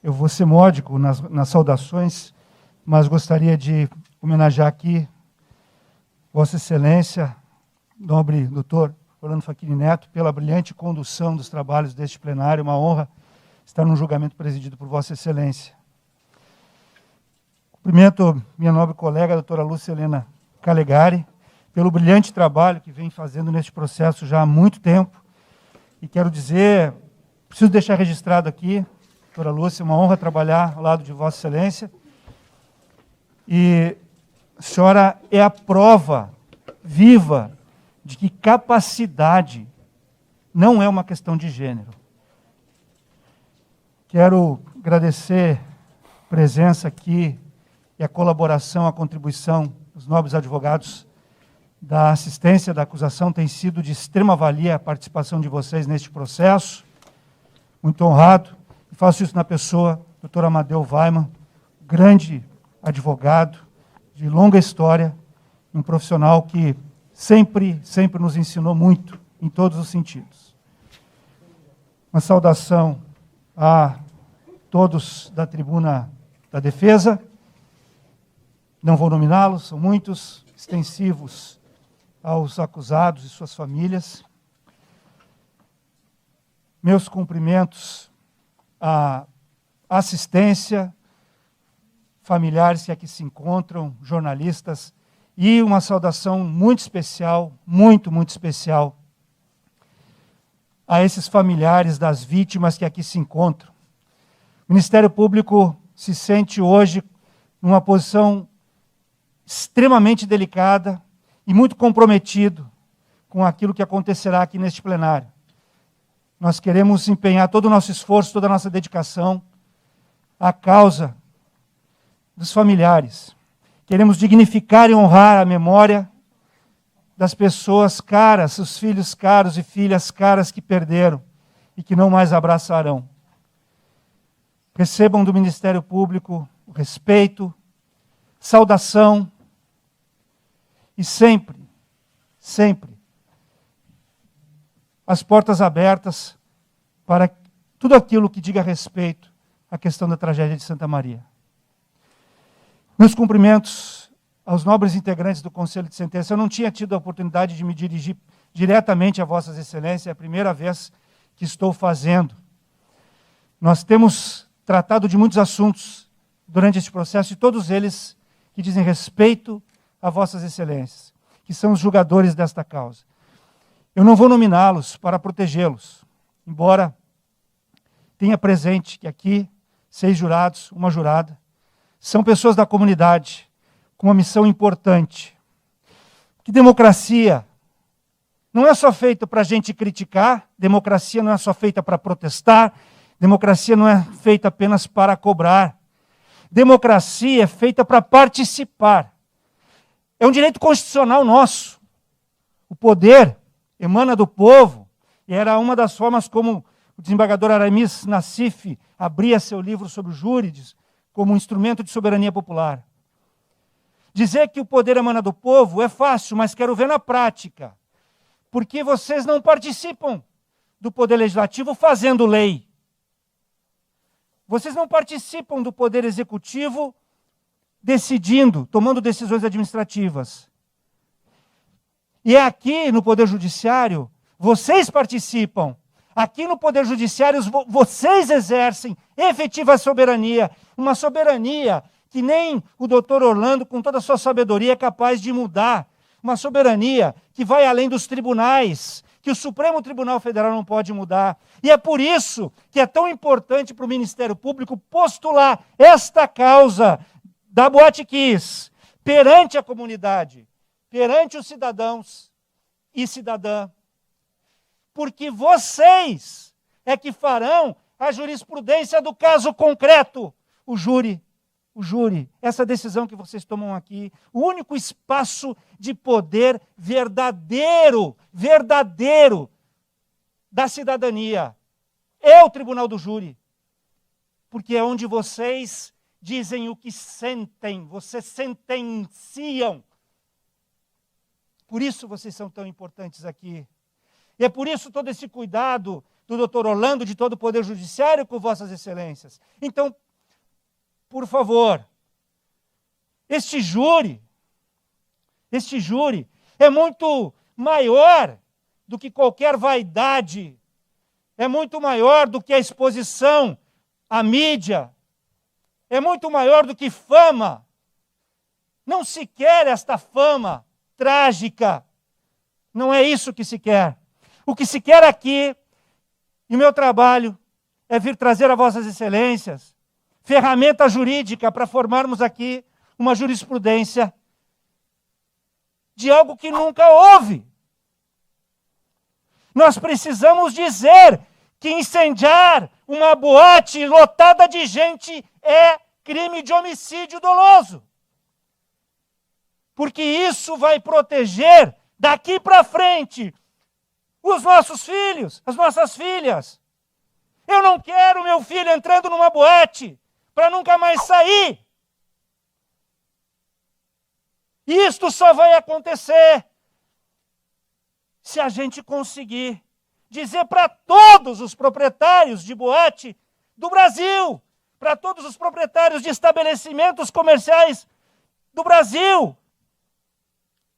Eu vou ser módico nas saudações, mas gostaria de homenagear aqui Vossa Excelência, nobre doutor Orlando Facchini Neto, pela brilhante condução dos trabalhos deste plenário. Uma honra estar num julgamento presidido por Vossa Excelência. Cumprimento minha nobre colega, a doutora Lúcia Helena Calegari, pelo brilhante trabalho que vem fazendo neste processo já há muito tempo. E quero dizer, preciso deixar registrado aqui, doutora Lúcia, uma honra trabalhar ao lado de Vossa Excelência. E a senhora é a prova viva de que capacidade não é uma questão de gênero. Quero agradecer a presença aqui e a colaboração, a contribuição dos nobres advogados da assistência da acusação. Tem sido de extrema valia a participação de vocês neste processo. Muito honrado. E faço isso na pessoa do Dr. Amadeu Weiman, grande advogado, de longa história, um profissional que sempre nos ensinou muito, em todos os sentidos. Uma saudação a todos da tribuna da defesa. Não vou nominá-los, são muitos, extensivos aos acusados e suas famílias. Meus cumprimentos à assistência, familiares que aqui se encontram, jornalistas, e uma saudação muito especial, muito especial, a esses familiares das vítimas que aqui se encontram. O Ministério Público se sente hoje numa posição extremamente delicada e muito comprometido com aquilo que acontecerá aqui neste plenário. Nós queremos empenhar todo o nosso esforço, toda a nossa dedicação à causa dos familiares. Queremos dignificar e honrar a memória das pessoas caras, os filhos caros e filhas caras que perderam e que não mais abraçarão. Recebam do Ministério Público o respeito, saudação e sempre as portas abertas para tudo aquilo que diga respeito à questão da tragédia de Santa Maria. Meus cumprimentos aos nobres integrantes do Conselho de Sentença. Eu não tinha tido a oportunidade de me dirigir diretamente a Vossas Excelências, é a primeira vez que estou fazendo. Nós temos tratado de muitos assuntos durante este processo, e todos eles que dizem respeito a Vossas Excelências, que são os julgadores desta causa. Eu não vou nominá-los para protegê-los, embora tenha presente que aqui 6 jurados, uma jurada, são pessoas da comunidade com uma missão importante. Que democracia não é só feita para a gente criticar, democracia não é só feita para protestar, democracia não é feita apenas para cobrar. Democracia é feita para participar. É um direito constitucional nosso. O poder emana do povo, e era uma das formas como o desembargador Aramis Nassif abria seu livro sobre os júris, como um instrumento de soberania popular. Dizer que o poder emana do povo é fácil, mas quero ver na prática. Porque vocês não participam do poder legislativo fazendo lei. Vocês não participam do poder executivo decidindo, tomando decisões administrativas. E é aqui no Poder Judiciário, vocês participam. Aqui no Poder Judiciário, vocês exercem efetiva soberania. Uma soberania que nem o doutor Orlando, com toda a sua sabedoria, é capaz de mudar. Uma soberania que vai além dos tribunais, que o Supremo Tribunal Federal não pode mudar. E é por isso que é tão importante para o Ministério Público postular esta causa da Boate Kiss perante a comunidade, perante os cidadãos e cidadã. Porque vocês é que farão a jurisprudência do caso concreto. O júri, essa decisão que vocês tomam aqui, o único espaço de poder verdadeiro da cidadania é o tribunal do júri. Porque é onde vocês dizem o que sentem, vocês sentenciam. Por isso vocês são tão importantes aqui. E é por isso todo esse cuidado do doutor Orlando, de todo o Poder Judiciário, com vossas excelências. Então, por favor, este júri é muito maior do que qualquer vaidade, é muito maior do que a exposição à mídia, é muito maior do que fama. Não se quer esta fama trágica, não é isso que se quer. O que se quer aqui, e o meu trabalho, é vir trazer a vossas excelências ferramenta jurídica para formarmos aqui uma jurisprudência de algo que nunca houve. Nós precisamos dizer que incendiar uma boate lotada de gente é crime de homicídio doloso. Porque isso vai proteger, daqui para frente, os nossos filhos, as nossas filhas. Eu não quero meu filho entrando numa boate para nunca mais sair. Isto só vai acontecer se a gente conseguir dizer para todos os proprietários de boate do Brasil, para todos os proprietários de estabelecimentos comerciais do Brasil: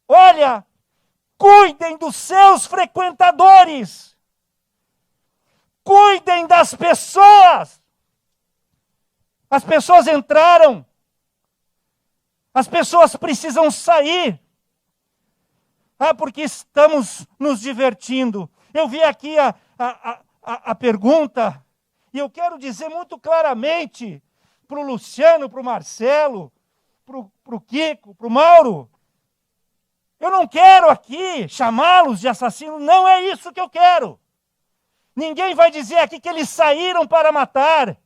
olha, cuidem dos seus frequentadores, cuidem das pessoas. As pessoas entraram, as pessoas precisam sair. Porque estamos nos divertindo. Eu vi aqui a pergunta, e eu quero dizer muito claramente para o Luciano, para o Marcelo, para o Kiko, para o Mauro: eu não quero aqui chamá-los de assassinos, não é isso que eu quero. Ninguém vai dizer aqui que eles saíram para matar,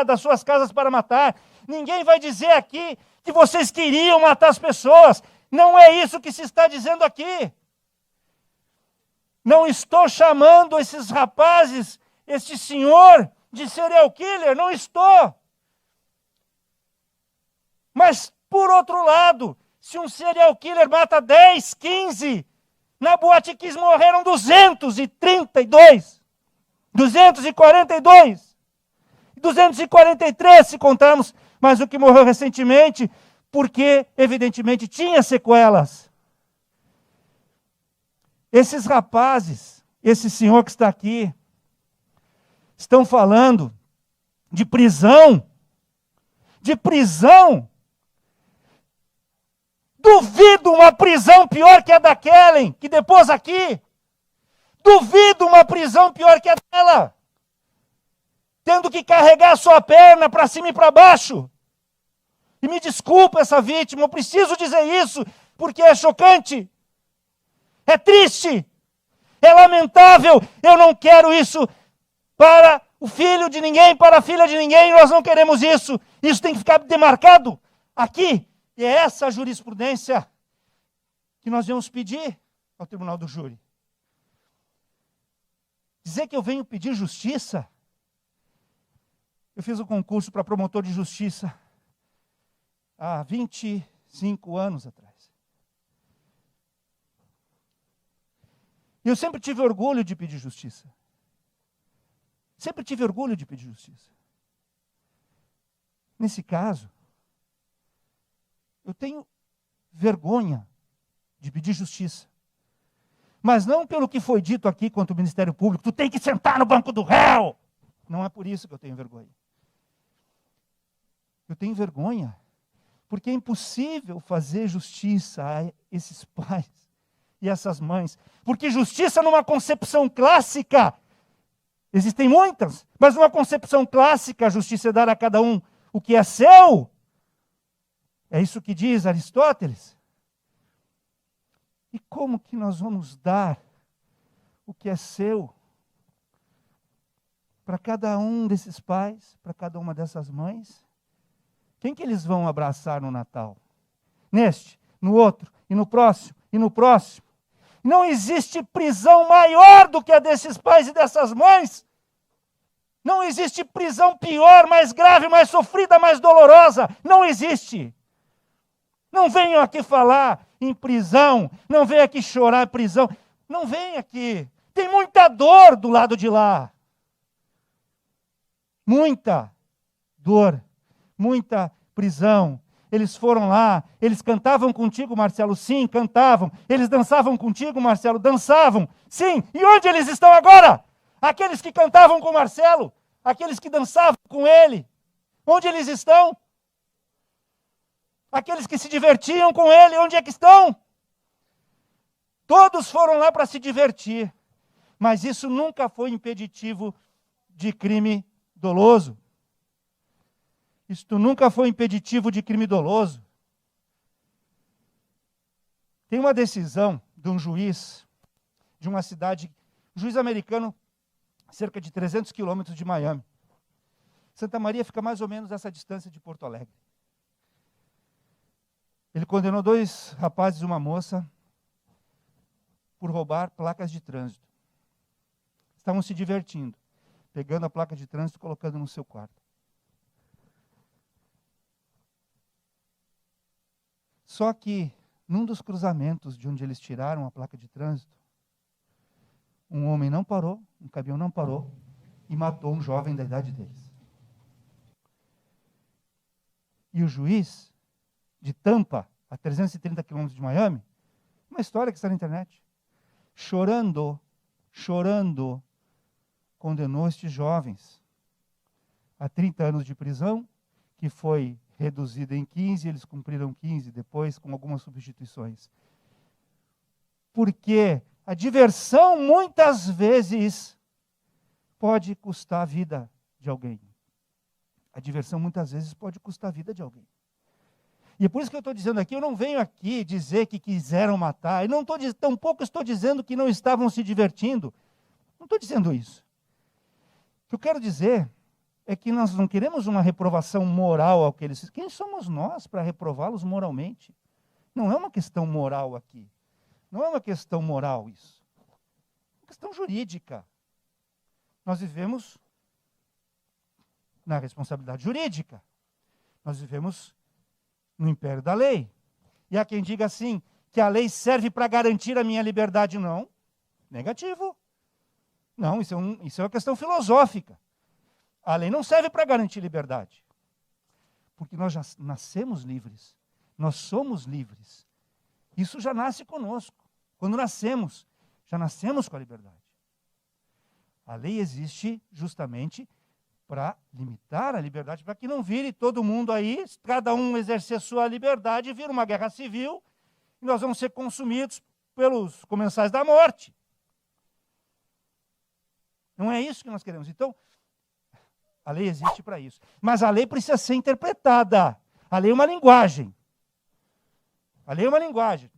das suas casas para matar. Ninguém vai dizer aqui que vocês queriam matar as pessoas. Não é isso que se está dizendo aqui. Não estou chamando esses rapazes, este senhor, de serial killer, não estou. Mas, por outro lado, se um serial killer mata 10, 15, na Boate Kiss morreram 232, 242, 243 se contarmos mais o que morreu recentemente, porque, evidentemente, tinha sequelas. Esses rapazes, esse senhor que está aqui, estão falando de prisão. De prisão. Duvido uma prisão pior que a da Kellen, que depôs aqui. Duvido uma prisão pior que a dela. Tendo que carregar a sua perna para cima e para baixo. E me desculpa essa vítima, eu preciso dizer isso, porque é chocante. É triste. É lamentável. Eu não quero isso para o filho de ninguém, para a filha de ninguém. Nós não queremos isso. Isso tem que ficar demarcado aqui. E é essa a jurisprudência que nós vamos pedir ao Tribunal do Júri. Dizer que eu venho pedir justiça. Eu fiz um concurso para promotor de justiça há 25 anos atrás. E eu sempre tive orgulho de pedir justiça. Sempre tive orgulho de pedir justiça. Nesse caso, eu tenho vergonha de pedir justiça. Mas não pelo que foi dito aqui contra o Ministério Público: tu tem que sentar no banco do réu. Não é por isso que eu tenho vergonha. Eu tenho vergonha porque é impossível fazer justiça a esses pais e essas mães. Porque justiça numa concepção clássica, existem muitas, mas numa concepção clássica, a justiça é dar a cada um o que é seu. É isso que diz Aristóteles. E como que nós vamos dar o que é seu para cada um desses pais, para cada uma dessas mães? Quem que eles vão abraçar no Natal? Neste, no outro, e no próximo, e no próximo. Não existe prisão maior do que a desses pais e dessas mães. Não existe prisão pior, mais grave, mais sofrida, mais dolorosa. Não existe. Não venham aqui falar em prisão. Não venham aqui chorar em prisão. Não venham aqui. Tem muita dor do lado de lá. muita dor, muita prisão. Eles foram lá, eles cantavam contigo, Marcelo? Sim, cantavam. Eles dançavam contigo, Marcelo? Dançavam. Sim, e onde eles estão agora? Aqueles que cantavam com Marcelo, aqueles que dançavam com ele, onde eles estão? Aqueles que se divertiam com ele, onde é que estão? Todos foram lá para se divertir, mas isso nunca foi impeditivo de crime doloso. Isto nunca foi impeditivo de crime doloso. Tem uma decisão de um juiz de uma cidade, juiz americano, cerca de 300 quilômetros de Miami. Santa Maria fica mais ou menos essa distância de Porto Alegre. Ele condenou 2 rapazes e uma moça por roubar placas de trânsito. Estavam se divertindo, pegando a placa de trânsito e colocando no seu quarto. Só que, num dos cruzamentos de onde eles tiraram a placa de trânsito, um homem não parou, um caminhão não parou, e matou um jovem da idade deles. E o juiz, de Tampa, a 330 quilômetros de Miami, uma história que está na internet, chorando, condenou estes jovens a 30 anos de prisão, que foi reduzida em 15, eles cumpriram 15 depois, com algumas substituições. Porque a diversão, muitas vezes, pode custar a vida de alguém. A diversão, muitas vezes, pode custar a vida de alguém. E é por isso que eu estou dizendo aqui, eu não venho aqui dizer que quiseram matar, e tampouco estou dizendo que não estavam se divertindo. Não estou dizendo isso. O que eu quero dizer é que nós não queremos uma reprovação moral ao que eles fizeram. Quem somos nós para reprová-los moralmente? Não é uma questão moral aqui. Não é uma questão moral isso. É uma questão jurídica. Nós vivemos na responsabilidade jurídica. Nós vivemos no império da lei. E há quem diga assim, que a lei serve para garantir a minha liberdade. Não. Negativo. Não, isso é uma questão filosófica. A lei não serve para garantir liberdade. Porque nós já nascemos livres. Nós somos livres. Isso já nasce conosco. Quando nascemos, já nascemos com a liberdade. A lei existe justamente para limitar a liberdade, para que não vire todo mundo aí, cada um exercer sua liberdade, vira uma guerra civil, e nós vamos ser consumidos pelos comensais da morte. Não é isso que nós queremos. Então, a lei existe para isso. Mas a lei precisa ser interpretada. A lei é uma linguagem. A lei é uma linguagem.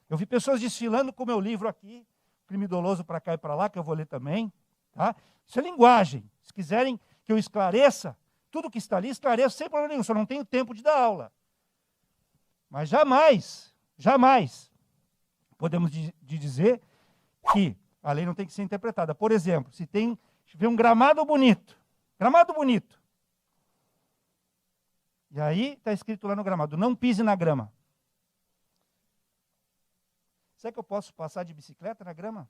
Eu vi pessoas desfilando com o meu livro aqui, Crime Doloso para cá e para lá, que eu vou ler também. Tá? Isso é linguagem. Se quiserem que eu esclareça, tudo que está ali, esclareço sem problema nenhum, só não tenho tempo de dar aula. Mas jamais podemos dizer que a lei não tem que ser interpretada. Por exemplo, se vê um gramado bonito, e aí está escrito lá no gramado, não pise na grama. Será que eu posso passar de bicicleta na grama?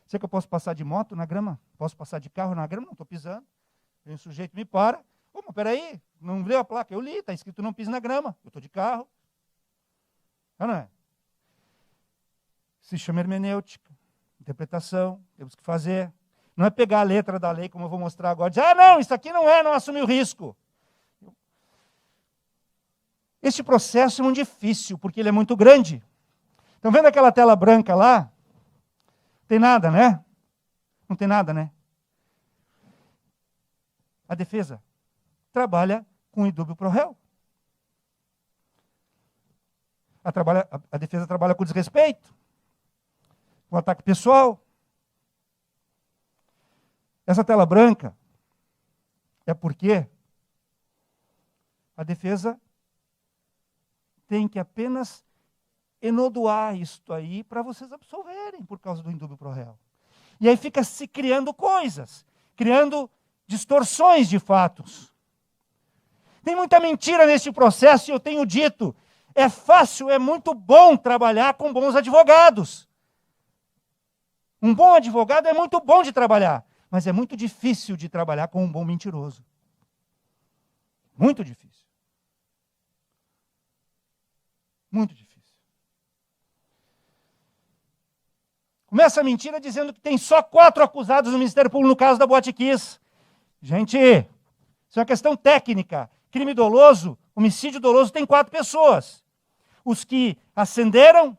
Será que eu posso passar de moto na grama? Posso passar de carro na grama? Não estou pisando. Vem um sujeito me para. Mas peraí, não leu a placa? Eu li, está escrito não pise na grama. Eu estou de carro. Não é? Se chama hermenêutica, interpretação, temos que fazer. Não é pegar a letra da lei, como eu vou mostrar agora, e dizer, não, isso aqui não assumir o risco. Este processo é muito difícil, porque ele é muito grande. Estão vendo aquela tela branca lá? Não tem nada, né? Não tem nada, né? A defesa trabalha com indúbio pro réu. A defesa trabalha com desrespeito, com ataque pessoal. Essa tela branca é porque a defesa tem que apenas enodoar isto aí para vocês absolverem por causa do indúbio pro réu. E aí fica se criando coisas, criando distorções de fatos. Tem muita mentira neste processo e eu tenho dito, é fácil, é muito bom trabalhar com bons advogados. Um bom advogado é muito bom de trabalhar, Mas é muito difícil de trabalhar com um bom mentiroso. Muito difícil. Muito difícil. Começa a mentira dizendo que tem só 4 acusados no Ministério Público no caso da Boate Kiss. Gente, isso é uma questão técnica. Crime doloso, homicídio doloso tem 4 pessoas. Os que acenderam,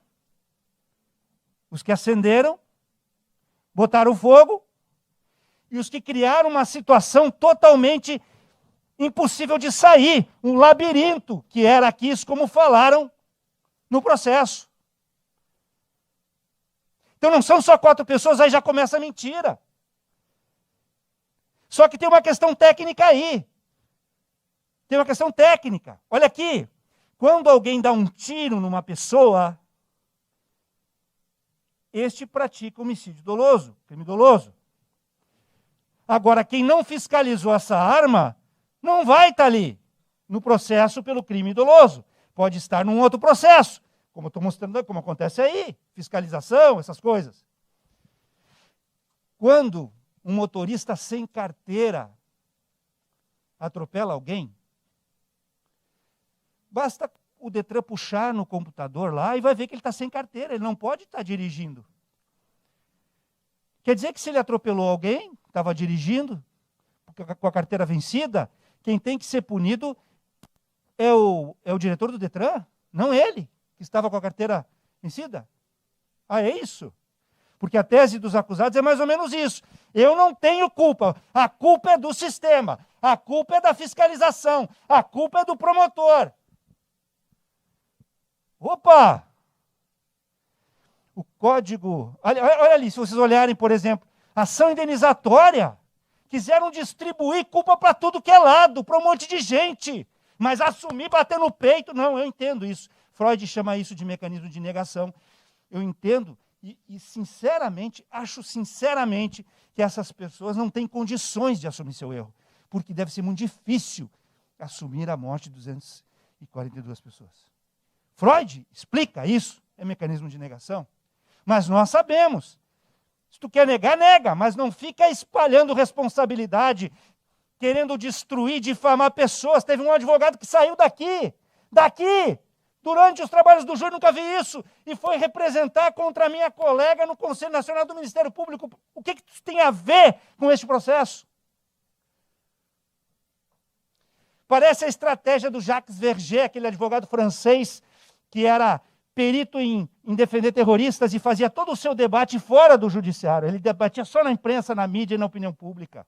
botaram fogo, e os que criaram uma situação totalmente impossível de sair, um labirinto, que era a Kiss, como falaram no processo. Então não são só 4 pessoas, aí já começa a mentira. Só que tem uma questão técnica aí. Tem uma questão técnica. Olha aqui, quando alguém dá um tiro numa pessoa, este pratica homicídio doloso, crime doloso. Agora, quem não fiscalizou essa arma, não vai estar ali no processo pelo crime doloso. Pode estar num outro processo, como eu estou mostrando, como acontece aí, fiscalização, essas coisas. Quando um motorista sem carteira atropela alguém, basta o Detran puxar no computador lá e vai ver que ele está sem carteira, ele não pode estar dirigindo. Quer dizer que se ele atropelou alguém, estava dirigindo, com a carteira vencida, quem tem que ser punido é o diretor do Detran, não ele, que estava com a carteira vencida. Ah, é isso? Porque a tese dos acusados é mais ou menos isso. Eu não tenho culpa, a culpa é do sistema, a culpa é da fiscalização, a culpa é do promotor. Opa! O código... Olha ali, se vocês olharem, por exemplo, ação indenizatória, quiseram distribuir culpa para tudo que é lado, para um monte de gente, mas assumir, bater no peito, não, eu entendo isso. Freud chama isso de mecanismo de negação. Eu entendo e sinceramente, acho sinceramente que essas pessoas não têm condições de assumir seu erro, porque deve ser muito difícil assumir a morte de 242 pessoas. Freud explica isso, é mecanismo de negação. Mas nós sabemos. Se tu quer negar, nega, mas não fica espalhando responsabilidade, querendo destruir, difamar pessoas. Teve um advogado que saiu daqui, durante os trabalhos do júri, nunca vi isso, e foi representar contra a minha colega no Conselho Nacional do Ministério Público. O que isso tem a ver com este processo? Parece a estratégia do Jacques Verger, aquele advogado francês que era perito em defender terroristas e fazia todo o seu debate fora do judiciário. Ele debatia só na imprensa, na mídia e na opinião pública.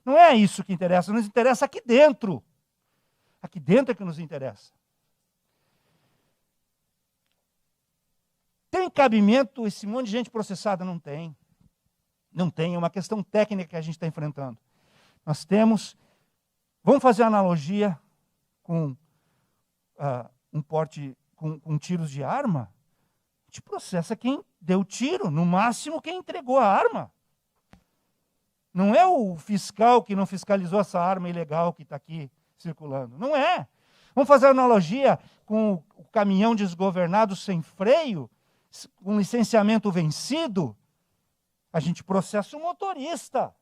Não é isso que interessa, nos interessa aqui dentro. Aqui dentro é que nos interessa. Tem cabimento esse monte de gente processada? Não tem. Não tem, é uma questão técnica que a gente está enfrentando. Nós temos... Vamos fazer uma analogia com um porte... Com tiros de arma, a gente processa quem deu tiro, no máximo quem entregou a arma. Não é o fiscal que não fiscalizou essa arma ilegal que está aqui circulando. Não é. Vamos fazer analogia com o caminhão desgovernado sem freio, com licenciamento vencido. A gente processa o motorista.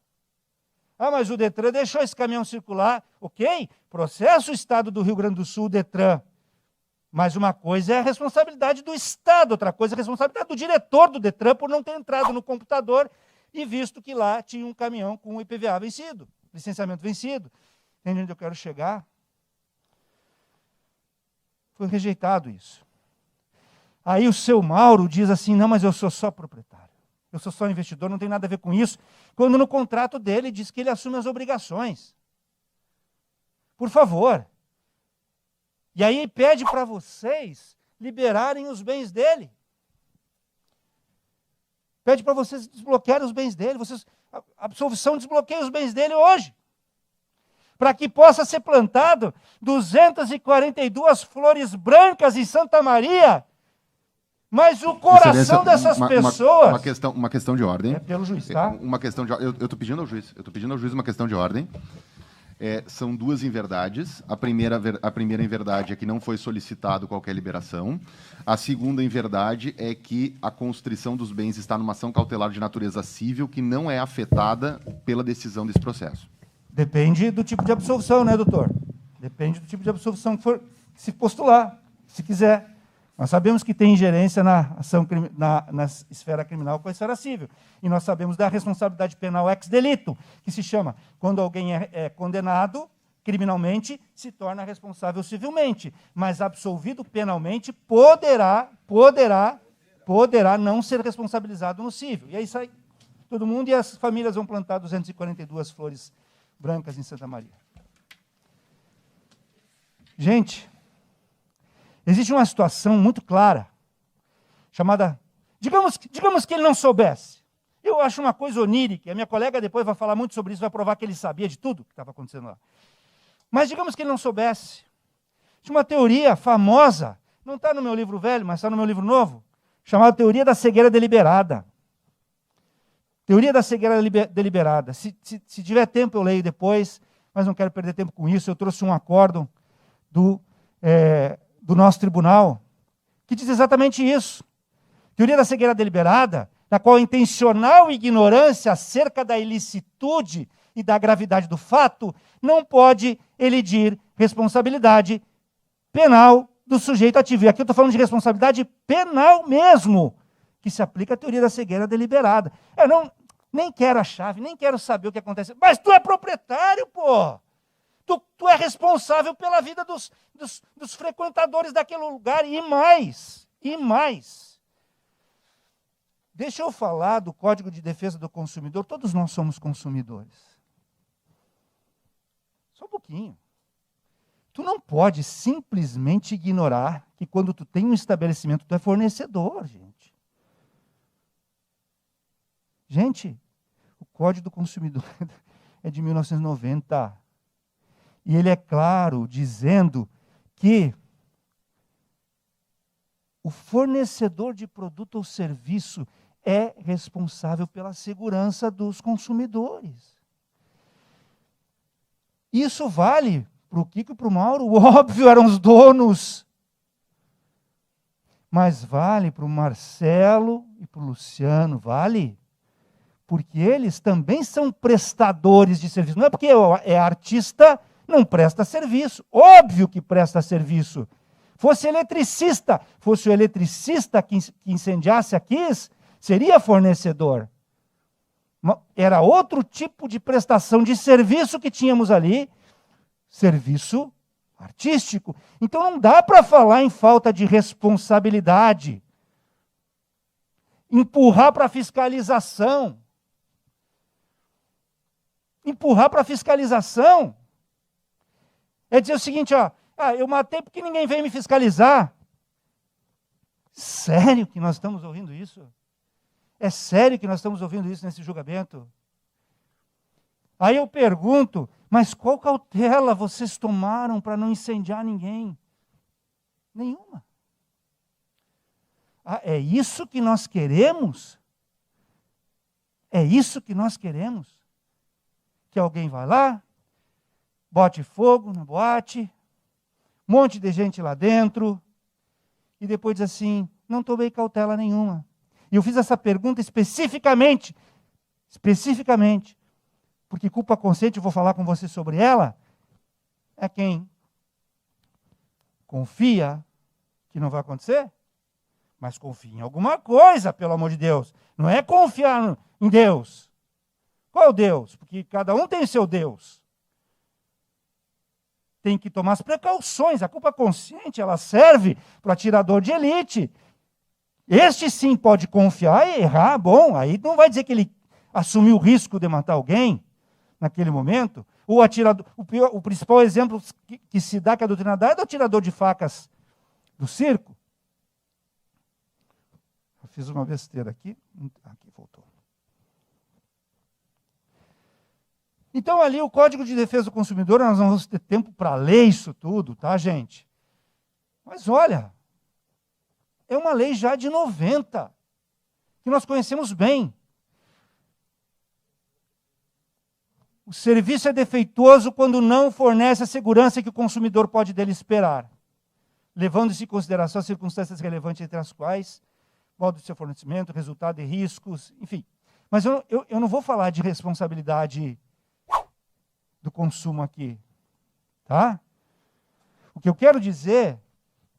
Ah, mas o Detran deixou esse caminhão circular. Ok, processa o Estado do Rio Grande do Sul, o Detran. Mas uma coisa é a responsabilidade do Estado, outra coisa é a responsabilidade do diretor do Detran por não ter entrado no computador e visto que lá tinha um caminhão com o IPVA vencido, licenciamento vencido. Entende onde eu quero chegar? Foi rejeitado isso. Aí o seu Mauro diz assim, não, mas eu sou só proprietário, eu sou só investidor, não tem nada a ver com isso, quando no contrato dele diz que ele assume as obrigações. Por favor. E aí pede para vocês liberarem os bens dele. Pede para vocês desbloquearem os bens dele. A absolvição desbloqueia os bens dele hoje. Para que possa ser plantado 242 flores brancas em Santa Maria. Mas o coração dessas pessoas... Uma questão de ordem. É pelo juiz, tá? Uma questão de ordem. Eu estou pedindo ao juiz uma questão de ordem. São duas inverdades. A primeira inverdade é que não foi solicitado qualquer liberação. A segunda inverdade é que a constrição dos bens está numa ação cautelar de natureza civil que não é afetada pela decisão desse processo. Depende do tipo de absolvição, né, doutor? Depende do tipo de absolvição que se postular, se quiser. Nós sabemos que tem ingerência na esfera criminal com a esfera civil. E nós sabemos da responsabilidade penal ex delito, que se chama quando alguém é condenado criminalmente, se torna responsável civilmente. Mas absolvido penalmente poderá não ser responsabilizado no civil. E aí sai todo mundo e as famílias vão plantar 242 flores brancas em Santa Maria. Gente, existe uma situação muito clara, chamada... Digamos que ele não soubesse. Eu acho uma coisa onírica. A minha colega depois vai falar muito sobre isso, vai provar que ele sabia de tudo que estava acontecendo lá. Mas digamos que ele não soubesse. Tinha uma teoria famosa, não está no meu livro velho, mas está no meu livro novo, chamada Teoria da Cegueira Deliberada. Teoria da Cegueira Deliberada. Se tiver tempo, eu leio depois, mas não quero perder tempo com isso. Eu trouxe um acórdão do nosso tribunal, que diz exatamente isso. Teoria da cegueira deliberada, na qual a intencional ignorância acerca da ilicitude e da gravidade do fato não pode elidir responsabilidade penal do sujeito ativo. E aqui eu estou falando de responsabilidade penal mesmo, que se aplica à teoria da cegueira deliberada. Eu nem quero a chave, nem quero saber o que acontece. Mas tu é proprietário, pô! Tu é responsável pela vida dos frequentadores daquele lugar e mais. Deixa eu falar do Código de Defesa do Consumidor. Todos nós somos consumidores. Só um pouquinho. Tu não pode simplesmente ignorar que quando tu tem um estabelecimento, tu é fornecedor, gente. Gente, o Código do Consumidor é de 1990. E ele é claro, dizendo que o fornecedor de produto ou serviço é responsável pela segurança dos consumidores. Isso vale para o Kiko e para o Mauro, óbvio, eram os donos. Mas vale para o Marcelo e para o Luciano, vale? Porque eles também são prestadores de serviço. Não é porque é artista, não presta serviço. Óbvio que presta serviço. Fosse o eletricista que incendiasse aqui, seria fornecedor. Era outro tipo de prestação de serviço que tínhamos ali, serviço artístico. Então não dá para falar em falta de responsabilidade. Empurrar para a fiscalização. É dizer o seguinte, eu matei porque ninguém veio me fiscalizar. Sério que nós estamos ouvindo isso? É sério que nós estamos ouvindo isso nesse julgamento? Aí eu pergunto, mas qual cautela vocês tomaram para não incendiar ninguém? Nenhuma. É isso que nós queremos? É isso que nós queremos? Que alguém vá lá, bote fogo na boate, um monte de gente lá dentro, e depois diz assim, não tomei cautela nenhuma. E eu fiz essa pergunta especificamente, porque culpa consciente, eu vou falar com você sobre ela, é quem confia que não vai acontecer, mas confia em alguma coisa, pelo amor de Deus. Não é confiar em Deus. Qual Deus? Porque cada um tem seu Deus. Tem que tomar as precauções. A culpa consciente, ela serve para o atirador de elite. Este sim pode confiar e errar. Bom, aí não vai dizer que ele assumiu o risco de matar alguém naquele momento. O atirador, o principal exemplo que se dá, que a doutrina dá, é do atirador de facas do circo. Eu fiz uma besteira aqui. Aqui, voltou. Então, ali, o Código de Defesa do Consumidor, nós não vamos ter tempo para ler isso tudo, tá, gente? Mas, olha, é uma lei já de 90, que nós conhecemos bem. O serviço é defeituoso quando não fornece a segurança que o consumidor pode dele esperar, levando-se em consideração as circunstâncias relevantes entre as quais, modo de seu fornecimento, resultado e riscos, enfim. Mas eu não vou falar de responsabilidade do consumo aqui, tá? O que eu quero dizer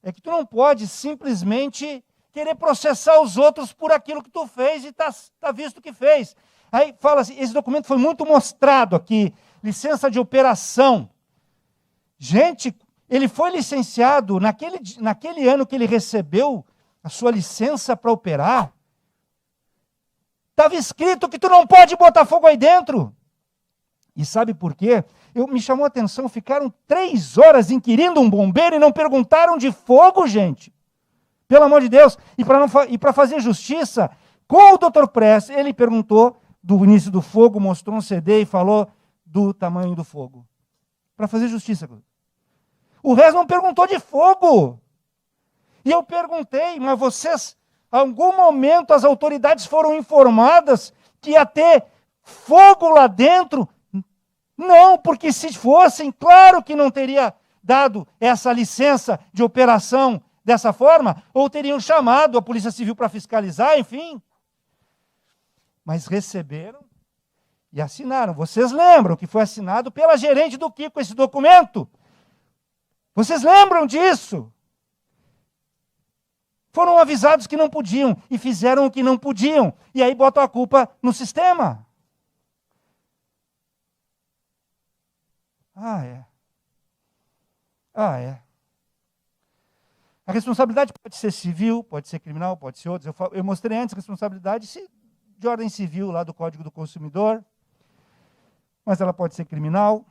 é que tu não pode simplesmente querer processar os outros por aquilo que tu fez e tá visto que fez. Aí fala assim, esse documento foi muito mostrado aqui, licença de operação. Gente, ele foi licenciado naquele ano que ele recebeu a sua licença para operar. Estava escrito que tu não pode botar fogo aí dentro. E sabe por quê? Me chamou a atenção, ficaram 3 horas inquirindo um bombeiro e não perguntaram de fogo, gente. Pelo amor de Deus. E para fazer justiça, com o Dr. Press, ele perguntou do início do fogo, mostrou um CD e falou do tamanho do fogo. Para fazer justiça. O resto não perguntou de fogo. E eu perguntei, mas vocês, em algum momento as autoridades foram informadas que ia ter fogo lá dentro? Não, porque se fossem, claro que não teria dado essa licença de operação dessa forma, ou teriam chamado a Polícia Civil para fiscalizar, enfim. Mas receberam e assinaram. Vocês lembram que foi assinado pela gerente do Kiko esse documento? Vocês lembram disso? Foram avisados que não podiam e fizeram o que não podiam. E aí botam a culpa no sistema. É. A responsabilidade pode ser civil, pode ser criminal, pode ser outra. Eu mostrei antes a responsabilidade de ordem civil lá do Código do Consumidor, mas ela pode ser criminal,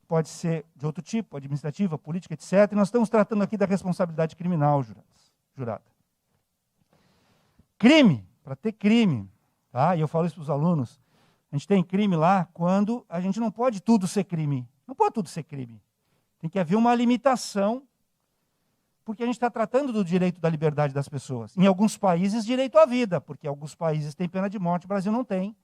pode ser de outro tipo, administrativa, política, etc. E nós estamos tratando aqui da responsabilidade criminal, jurada. Crime, para ter crime, tá? E eu falo isso para os alunos, a gente tem crime lá quando a gente não pode tudo ser crime. Não pode tudo ser crime. Tem que haver uma limitação, porque a gente está tratando do direito da liberdade das pessoas. Em alguns países, direito à vida, porque alguns países têm pena de morte, o Brasil não tem.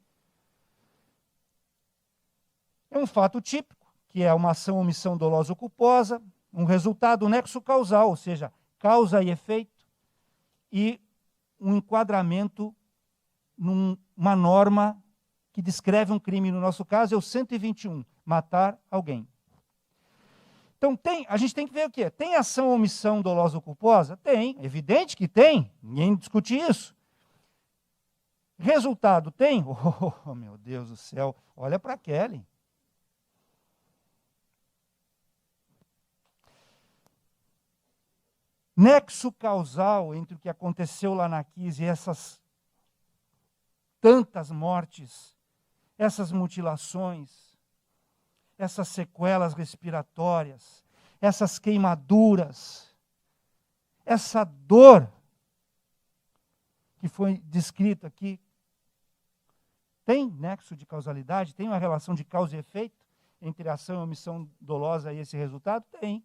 É um fato típico, que é uma ação, omissão dolosa ou culposa, um resultado, um nexo causal, ou seja, causa e efeito, e um enquadramento numa norma que descreve um crime, no nosso caso é o 121, matar alguém. Então, a gente tem que ver o quê? Tem ação ou omissão dolosa ou culposa? Tem, evidente que tem, ninguém discute isso. Resultado tem? Oh, meu Deus do céu, olha para Kelly. Nexo causal entre o que aconteceu lá na Kiss e essas tantas mortes, essas mutilações, essas sequelas respiratórias, essas queimaduras, essa dor que foi descrita aqui, tem nexo de causalidade? Tem uma relação de causa e efeito entre a ação e a omissão dolosa e esse resultado? Tem.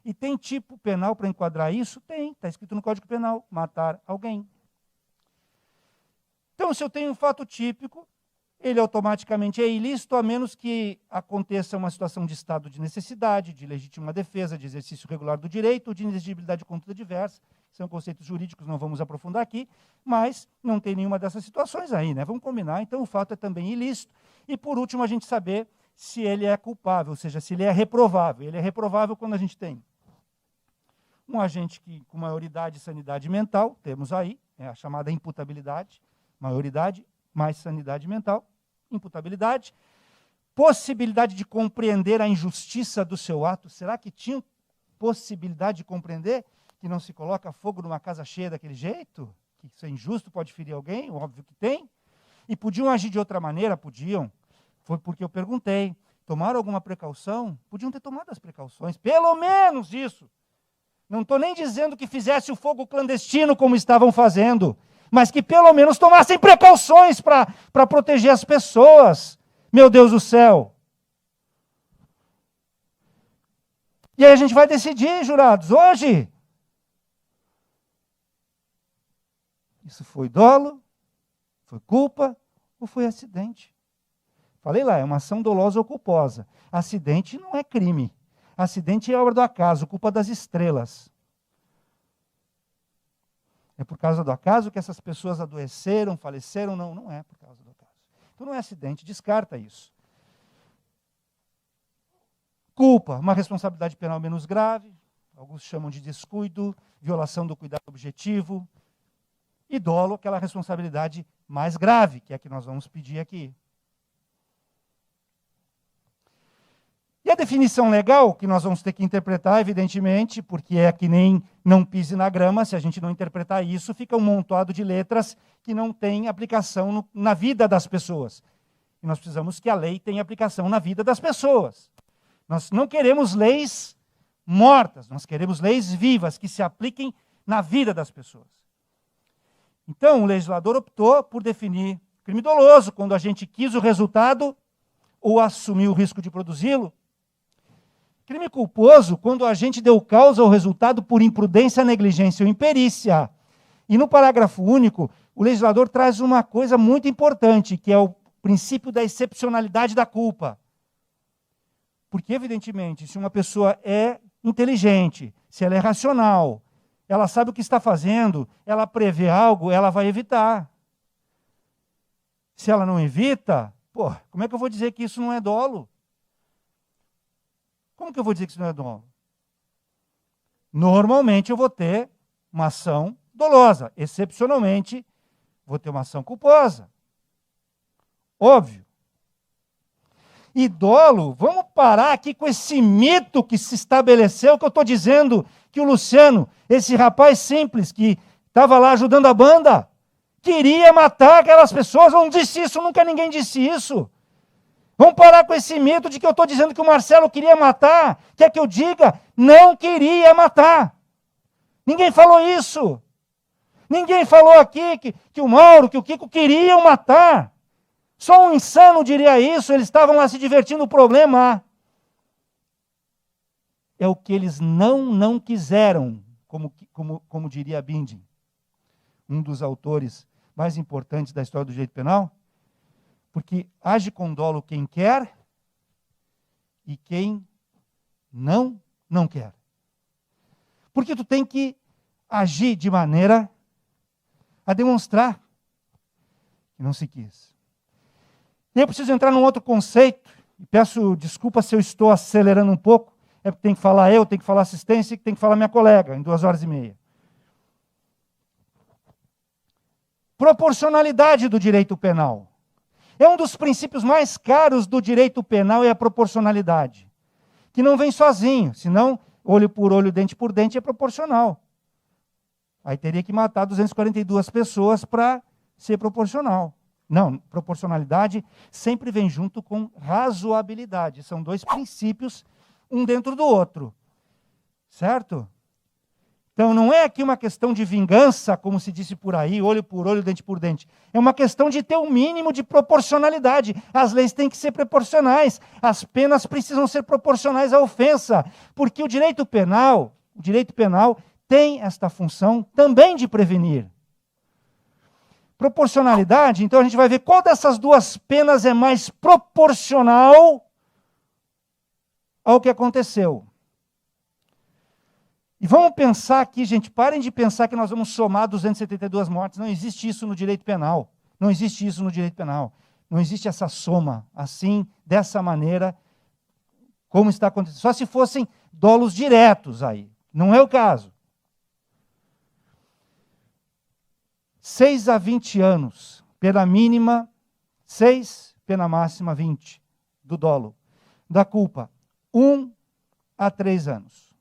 E tem tipo penal para enquadrar isso? Tem. Está escrito no Código Penal, matar alguém. Então, se eu tenho um fato típico, ele automaticamente é ilícito, a menos que aconteça uma situação de estado de necessidade, de legítima defesa, de exercício regular do direito, ou de inexigibilidade de conduta diversa. São conceitos jurídicos, não vamos aprofundar aqui, mas não tem nenhuma dessas situações aí, né? Vamos combinar, então o fato é também ilícito. E, por último, a gente saber se ele é culpável, ou seja, se ele é reprovável. Ele é reprovável quando a gente tem um agente com maioridade e sanidade mental, temos aí, é a chamada imputabilidade, maioridade mais sanidade mental, imputabilidade, possibilidade de compreender a injustiça do seu ato. Será que tinha possibilidade de compreender que não se coloca fogo numa casa cheia daquele jeito? Que isso é injusto, pode ferir alguém? Óbvio que tem. E podiam agir de outra maneira? Podiam. Foi porque eu perguntei. Tomaram alguma precaução? Podiam ter tomado as precauções. Pelo menos isso. Não estou nem dizendo que fizesse o fogo clandestino como estavam fazendo, mas que pelo menos tomassem precauções para proteger as pessoas. Meu Deus do céu. E aí a gente vai decidir, jurados, hoje. Isso foi dolo, foi culpa ou foi acidente? Falei lá, é uma ação dolosa ou culposa. Acidente não é crime. Acidente é obra do acaso, culpa das estrelas. É por causa do acaso que essas pessoas adoeceram, faleceram? Não, não é por causa do acaso. Então não é acidente, descarta isso. Culpa, uma responsabilidade penal menos grave, alguns chamam de descuido, violação do cuidado objetivo. E dolo, aquela responsabilidade mais grave, que é a que nós vamos pedir aqui. E a definição legal, que nós vamos ter que interpretar, evidentemente, porque é que nem não pise na grama, se a gente não interpretar isso, fica um montoado de letras que não tem aplicação na vida das pessoas. E nós precisamos que a lei tenha aplicação na vida das pessoas. Nós não queremos leis mortas, nós queremos leis vivas, que se apliquem na vida das pessoas. Então, o legislador optou por definir crime doloso, quando a gente quis o resultado ou assumiu o risco de produzi-lo. Crime culposo, quando a gente deu causa ao resultado por imprudência, negligência ou imperícia. E no parágrafo único, o legislador traz uma coisa muito importante, que é o princípio da excepcionalidade da culpa. Porque, evidentemente, se uma pessoa é inteligente, se ela é racional, ela sabe o que está fazendo, ela prevê algo, ela vai evitar. Se ela não evita, como é que eu vou dizer que isso não é dolo? Como que eu vou dizer que isso não é dolo? Normalmente eu vou ter uma ação dolosa. Excepcionalmente, vou ter uma ação culposa. Óbvio. E dolo, vamos parar aqui com esse mito que se estabeleceu, que eu estou dizendo que o Luciano, esse rapaz simples que estava lá ajudando a banda, queria matar aquelas pessoas. Não disse isso, nunca ninguém disse isso. Vamos parar com esse mito de que eu estou dizendo que o Marcelo queria matar. Quer que eu diga? Não queria matar. Ninguém falou isso. Ninguém falou aqui que o Mauro, que o Kiko queriam matar. Só um insano diria isso, eles estavam lá se divertindo. O problema é o que eles não quiseram, como diria Binding, um dos autores mais importantes da história do direito penal. Porque age com dolo quem quer e quem não quer. Porque tu tem que agir de maneira a demonstrar que não se quis. E eu preciso entrar num outro conceito, e peço desculpa se eu estou acelerando um pouco, é porque tem que falar eu, tem que falar assistência e tem que falar minha colega, em 2h30. Proporcionalidade do direito penal. É um dos princípios mais caros do direito penal, é a proporcionalidade. Que não vem sozinho, senão olho por olho, dente por dente é proporcional. Aí teria que matar 242 pessoas para ser proporcional. Não, proporcionalidade sempre vem junto com razoabilidade. São dois princípios, um dentro do outro. Certo? Então, não é aqui uma questão de vingança, como se disse por aí, olho por olho, dente por dente. É uma questão de ter um mínimo de proporcionalidade. As leis têm que ser proporcionais. As penas precisam ser proporcionais à ofensa. Porque o direito penal tem esta função também de prevenir. Proporcionalidade, então a gente vai ver qual dessas duas penas é mais proporcional ao que aconteceu. E vamos pensar aqui, gente, parem de pensar que nós vamos somar 272 mortes. Não existe isso no direito penal. Não existe isso no direito penal. Não existe essa soma, assim, dessa maneira, como está acontecendo. Só se fossem dolos diretos aí. Não é o caso. 6 a 20 anos, pena mínima 6, pena máxima 20, do dolo. Da culpa, 1 a 3 anos.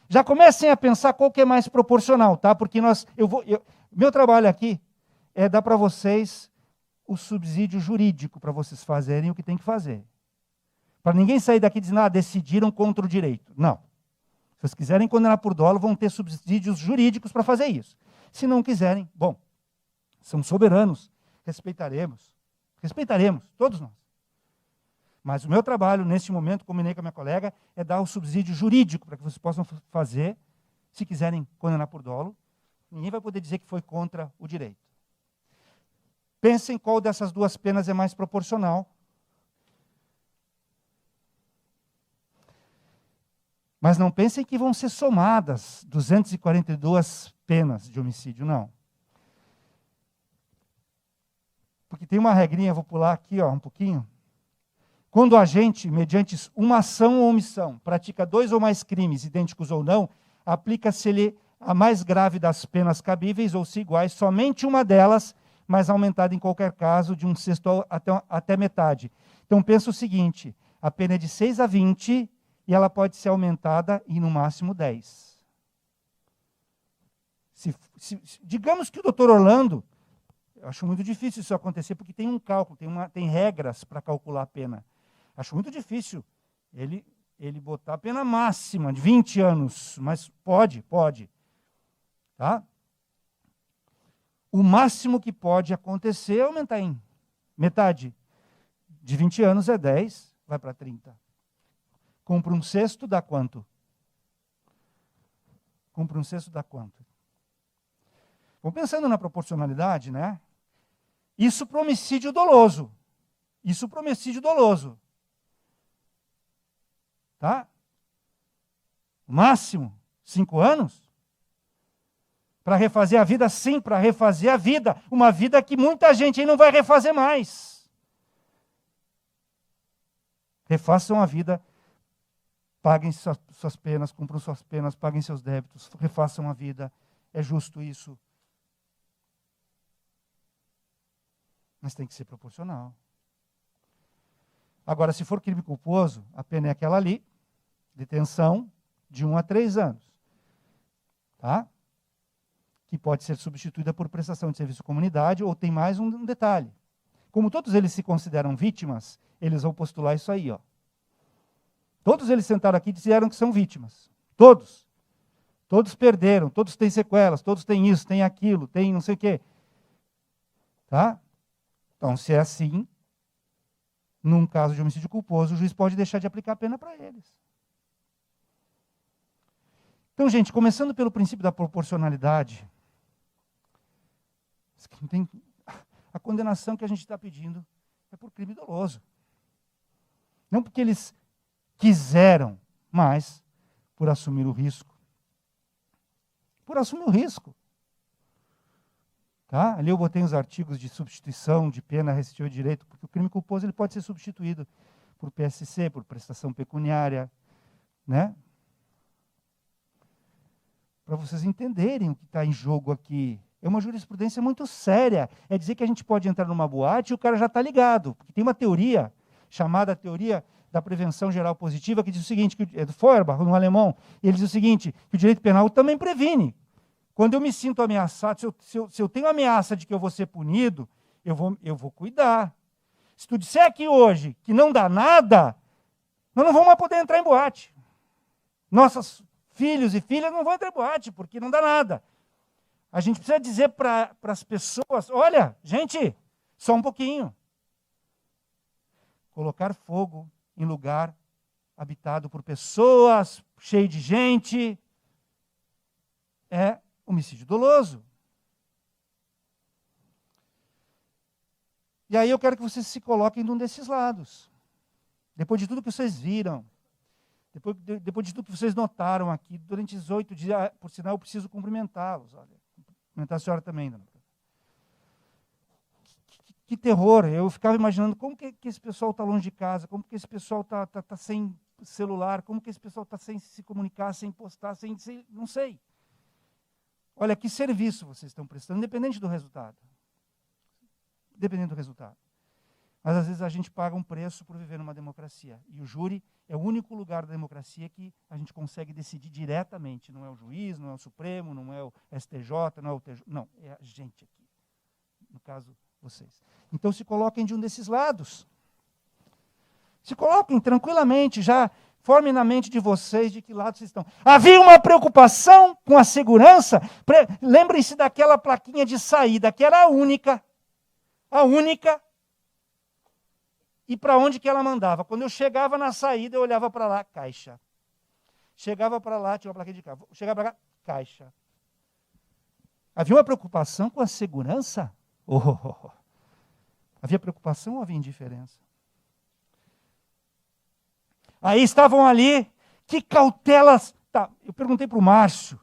Já comecem a pensar qual que é mais proporcional, tá? Porque meu trabalho aqui é dar para vocês o subsídio jurídico para vocês fazerem o que tem que fazer. Para ninguém sair daqui dizendo, decidiram contra o direito. Não. Se vocês quiserem condenar por dolo, vão ter subsídios jurídicos para fazer isso. Se não quiserem, bom, somos soberanos, respeitaremos, todos nós. Mas o meu trabalho, neste momento, combinei com a minha colega, é dar o subsídio jurídico para que vocês possam fazer, se quiserem condenar por dolo. Ninguém vai poder dizer que foi contra o direito. Pensem qual dessas duas penas é mais proporcional. Mas não pensem que vão ser somadas 242 penas de homicídio, não. Porque tem uma regrinha, vou pular aqui um pouquinho. Quando o agente, mediante uma ação ou omissão, pratica 2 ou mais crimes, idênticos ou não, aplica-se-lhe a mais grave das penas cabíveis, ou se iguais, somente uma delas, mas aumentada em qualquer caso de 1/6 até metade. Então pensa o seguinte, a pena é de 6 a 20 e ela pode ser aumentada em no máximo 10. Digamos que o doutor Orlando, eu acho muito difícil isso acontecer, porque tem um cálculo, tem regras para calcular a pena. Acho muito difícil ele botar a pena máxima de 20 anos, mas pode. Tá? O máximo que pode acontecer é aumentar em metade. De 20 anos é 10, vai para 30. Compra 1/6 dá quanto? Compra 1/6 dá quanto? Vamos pensando na proporcionalidade, né? Isso para homicídio doloso. Tá? Máximo 5 anos? Para refazer a vida? Sim, para refazer a vida. Uma vida que muita gente aí não vai refazer mais. Refaçam a vida, paguem suas penas, cumpram suas penas, paguem seus débitos, refaçam a vida. É justo isso. Mas tem que ser proporcional. Agora, se for crime culposo, a pena é aquela ali, detenção de 1 a 3 anos. Tá? Que pode ser substituída por prestação de serviço à comunidade, ou tem mais um detalhe. Como todos eles se consideram vítimas, eles vão postular isso aí. Todos eles sentaram aqui e disseram que são vítimas. Todos. Todos perderam, todos têm sequelas, todos têm isso, têm aquilo, têm não sei o quê. Tá? Então, se é assim, num caso de homicídio culposo, o juiz pode deixar de aplicar a pena para eles. Então, gente, começando pelo princípio da proporcionalidade, a condenação que a gente está pedindo é por crime doloso. Não porque eles quiseram, mas por assumir o risco. Por assumir o risco. Tá? Ali eu botei os artigos de substituição de pena restritiva de direito, porque o crime culposo ele pode ser substituído por PSC, por prestação pecuniária, né? Para vocês entenderem o que está em jogo aqui. É uma jurisprudência muito séria. É dizer que a gente pode entrar numa boate e o cara já está ligado. Porque tem uma teoria, chamada teoria da prevenção geral positiva, que diz o seguinte, que é do Feuerbach, um alemão, e ele diz o seguinte, que o direito penal também previne. Quando eu me sinto ameaçado, se eu tenho ameaça de que eu vou ser punido, eu vou cuidar. Se tu disser aqui hoje que não dá nada, nós não vamos mais poder entrar em boate. Nossos filhos e filhas não vão entrar em boate, porque não dá nada. A gente precisa dizer para as pessoas, olha, gente, só um pouquinho. Colocar fogo em lugar habitado por pessoas, cheio de gente, é homicídio doloso. E aí eu quero que vocês se coloquem num desses lados. Depois de tudo que vocês viram, depois de tudo que vocês notaram aqui, durante esses 8 dias, por sinal, eu preciso cumprimentá-los. Olha, cumprimentar a senhora também, dona. Que terror! Eu ficava imaginando como que esse pessoal está longe de casa, como que esse pessoal está sem celular, como que esse pessoal está sem se comunicar, sem postar, sem não sei. Olha, que serviço vocês estão prestando, independente do resultado. Independente do resultado. Mas, às vezes, a gente paga um preço por viver numa democracia. E o júri é o único lugar da democracia que a gente consegue decidir diretamente. Não é o juiz, não é o Supremo, não é o STJ, não é o TJ. Não, é a gente aqui. No caso, vocês. Então, se coloquem de um desses lados. Se coloquem tranquilamente, já formem na mente de vocês de que lado vocês estão. Havia uma preocupação com a segurança. Lembrem-se daquela plaquinha de saída, que era a única. A única. E para onde que ela mandava? Quando eu chegava na saída, eu olhava para lá, caixa. Chegava para lá, tinha uma plaquinha de carro. Chegava para cá, caixa. Havia uma preocupação com a segurança? Havia preocupação ou havia indiferença? Aí estavam ali, que cautelas... Tá, eu perguntei para o Márcio,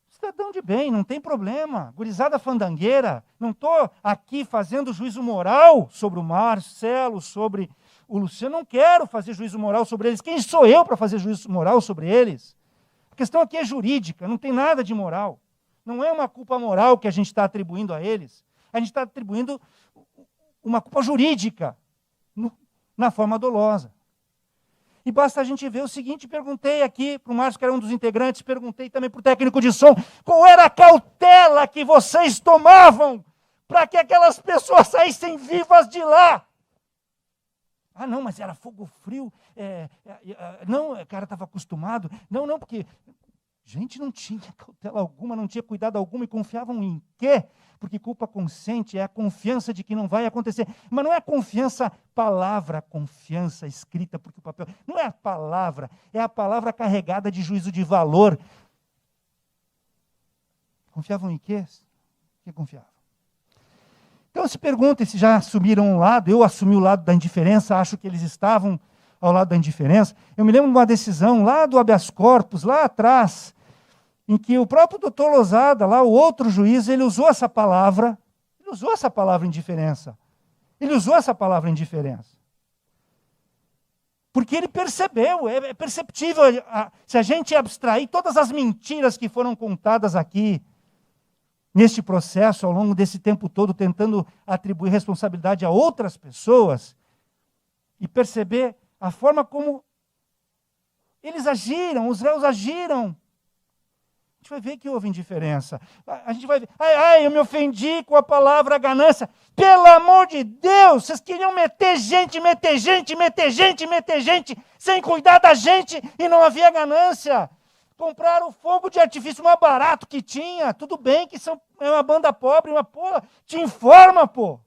cidadão de bem, não tem problema, gurizada fandangueira, não estou aqui fazendo juízo moral sobre o Marcelo, sobre o Luciano, não quero fazer juízo moral sobre eles. Quem sou eu para fazer juízo moral sobre eles? A questão aqui é jurídica, não tem nada de moral. Não é uma culpa moral que a gente está atribuindo a eles, a gente está atribuindo uma culpa jurídica, na forma dolosa. E basta a gente ver o seguinte, perguntei aqui para o Márcio, que era um dos integrantes, perguntei também para o técnico de som, qual era a cautela que vocês tomavam para que aquelas pessoas saíssem vivas de lá? Ah, não, mas era fogo frio, não, o cara estava acostumado. Não, porque gente não tinha cautela alguma, não tinha cuidado algum e confiavam em quê? Porque culpa consciente é a confiança de que não vai acontecer. Mas não é a confiança, palavra, confiança escrita, porque o papel... Não é a palavra carregada de juízo de valor. Confiavam em quê? Que confiavam? Então se perguntem se já assumiram um lado. Eu assumi o lado da indiferença, acho que eles estavam ao lado da indiferença. Eu me lembro de uma decisão lá do habeas corpus, lá atrás, em que o próprio doutor Losada, lá o outro juiz, ele usou essa palavra indiferença. Ele usou essa palavra indiferença. Porque ele percebeu, é perceptível, se a gente abstrair todas as mentiras que foram contadas aqui, neste processo, ao longo desse tempo todo, tentando atribuir responsabilidade a outras pessoas, e perceber a forma como eles agiram, os réus agiram, a gente vai ver que houve indiferença. A gente vai ver, eu me ofendi com a palavra ganância. Pelo amor de Deus, vocês queriam meter gente, sem cuidar da gente, e não havia ganância. Compraram o fogo de artifício mais barato que tinha. Tudo bem que é uma banda pobre, mas, pô, te informa, pô.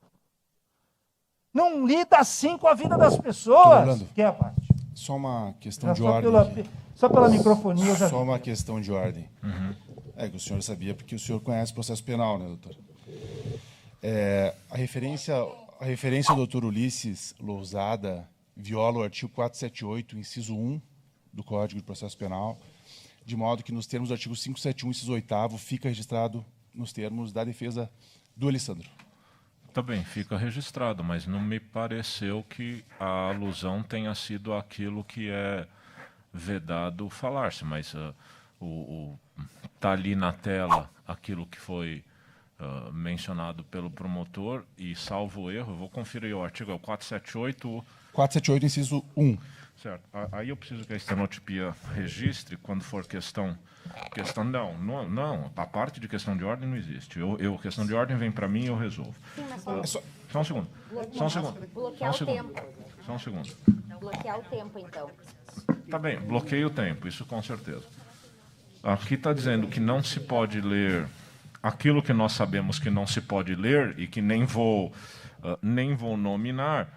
Não lida assim com a vida das pessoas. Que é a parte. Só uma questão de ordem. Só pela microfonia eu já Só uma questão de ordem. Uhum. É que o senhor sabia, porque o senhor conhece o processo penal, né, doutor? A referência ao doutor Ulisses Lousada viola o artigo 478, inciso 1 do Código de Processo Penal, de modo que nos termos do artigo 571, inciso 8º, fica registrado nos termos da defesa do Alessandro. Também fica registrado, mas não me pareceu que a alusão tenha sido aquilo que é vedado falar-se, mas tá ali na tela aquilo que foi mencionado pelo promotor, e salvo erro, eu vou conferir o artigo, é o 478... 478, inciso 1. Certo. Aí eu preciso que a estenotipia registre quando for questão não, a parte de questão de ordem não existe. Questão de ordem vem para mim e eu resolvo. Sim, Só um segundo. Bloquear o tempo. Só um segundo. Bloquear o tempo, então. Tá bem, bloqueia o tempo, isso com certeza. Aqui está dizendo que não se pode ler aquilo que nós sabemos que não se pode ler e que nem vou nominar